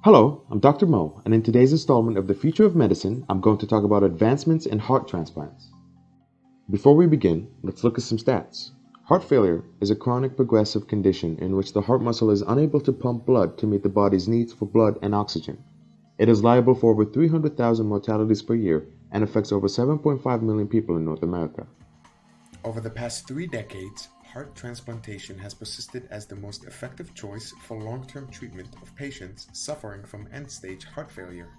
Hello, I'm Dr. Mo, and in today's installment of The Future of Medicine, I'm going to talk about advancements in heart transplants. Before we begin, let's look at some stats. Heart failure is a chronic progressive condition in which the heart muscle is unable to pump blood to meet the body's needs for blood and oxygen. It is liable for over 300,000 mortalities per year and affects over 7.5 million people in North America. Over the past 3 decades, heart transplantation has persisted as the most effective choice for long-term treatment of patients suffering from end-stage heart failure.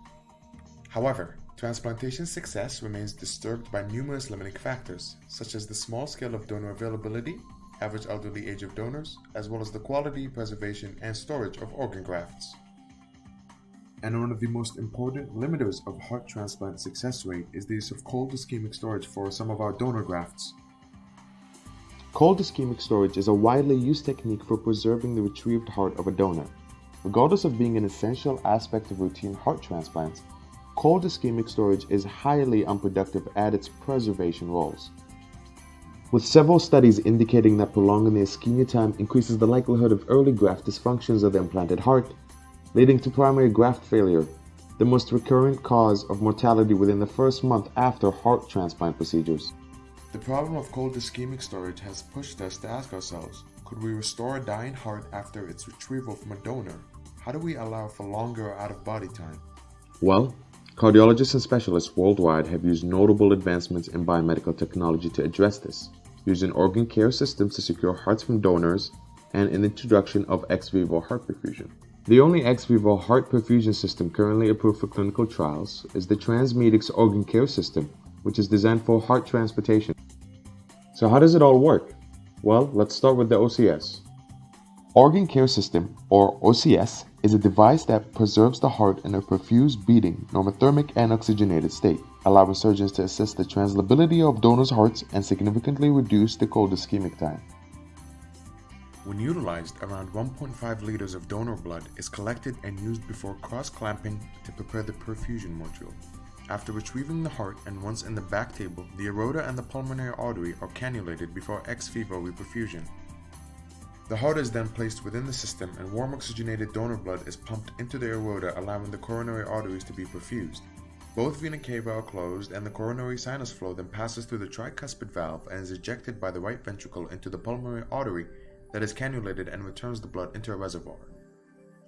However, transplantation success remains disturbed by numerous limiting factors, such as the small scale of donor availability, average elderly age of donors, as well as the quality, preservation, and storage of organ grafts. And one of the most important limiters of heart transplant success rate is the use of cold ischemic storage for some of our donor grafts. Cold ischemic storage is a widely used technique for preserving the retrieved heart of a donor. Regardless of being an essential aspect of routine heart transplants, cold ischemic storage is highly unproductive at its preservation roles. With several studies indicating that prolonging the ischemia time increases the likelihood of early graft dysfunctions of the implanted heart, leading to primary graft failure, the most recurrent cause of mortality within the first month after heart transplant procedures. The problem of cold ischemic storage has pushed us to ask ourselves, could we restore a dying heart after its retrieval from a donor? How do we allow for longer out-of-body time? Well, cardiologists and specialists worldwide have used notable advancements in biomedical technology to address this, using organ care systems to secure hearts from donors and an introduction of ex-vivo heart perfusion. The only ex-vivo heart perfusion system currently approved for clinical trials is the TransMedics organ care system, which is designed for heart transplantation. So how does it all work? Well, let's start with the OCS. Organ Care System, or OCS, is a device that preserves the heart in a perfused, beating, normothermic, and oxygenated state, allowing surgeons to assess the translability of donors' hearts and significantly reduce the cold ischemic time. When utilized, around 1.5 liters of donor blood is collected and used before cross-clamping to prepare the perfusion module. After retrieving the heart and once in the back table, the aorta and the pulmonary artery are cannulated before ex-vivo reperfusion. The heart is then placed within the system and warm oxygenated donor blood is pumped into the aorta, allowing the coronary arteries to be perfused. Both vena cava are closed and the coronary sinus flow then passes through the tricuspid valve and is ejected by the right ventricle into the pulmonary artery that is cannulated and returns the blood into a reservoir.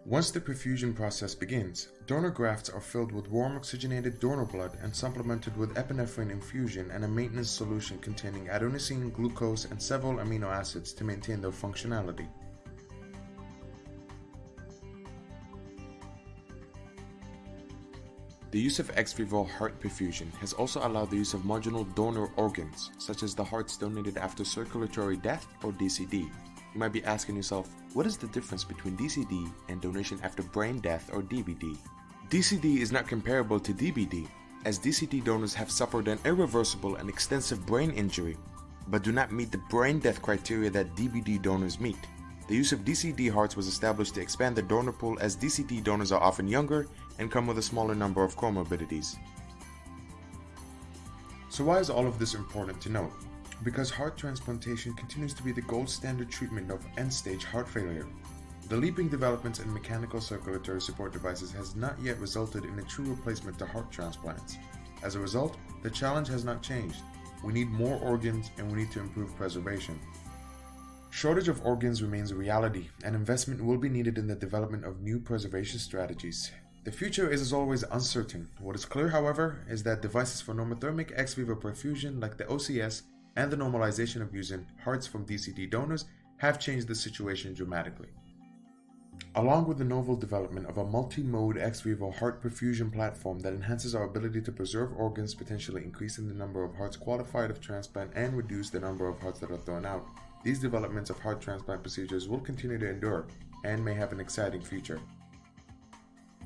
Once the perfusion process begins, donor grafts are filled with warm oxygenated donor blood and supplemented with epinephrine infusion and a maintenance solution containing adenosine, glucose, and several amino acids to maintain their functionality. The use of ex-vivo heart perfusion has also allowed the use of marginal donor organs, such as the hearts donated after circulatory death or DCD. You might be asking yourself, what is the difference between DCD and donation after brain death or DBD? DCD is not comparable to DBD, as DCD donors have suffered an irreversible and extensive brain injury, but do not meet the brain death criteria that DBD donors meet. The use of DCD hearts was established to expand the donor pool, as DCD donors are often younger and come with a smaller number of comorbidities. So why is all of this important to note? Because heart transplantation continues to be the gold standard treatment of end-stage heart failure. The leaping developments in mechanical circulatory support devices has not yet resulted in a true replacement to heart transplants. As a result, the challenge has not changed. We need more organs and we need to improve preservation. Shortage of organs remains a reality, and investment will be needed in the development of new preservation strategies. The future is as always uncertain. What is clear, however, is that devices for normothermic ex-vivo perfusion like the OCS and the normalization of using hearts from DCD donors have changed the situation dramatically. Along with the novel development of a multi-mode ex-vivo heart perfusion platform that enhances our ability to preserve organs, potentially increasing the number of hearts qualified of transplant and reduce the number of hearts that are thrown out, these developments of heart transplant procedures will continue to endure and may have an exciting future.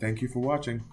Thank you for watching.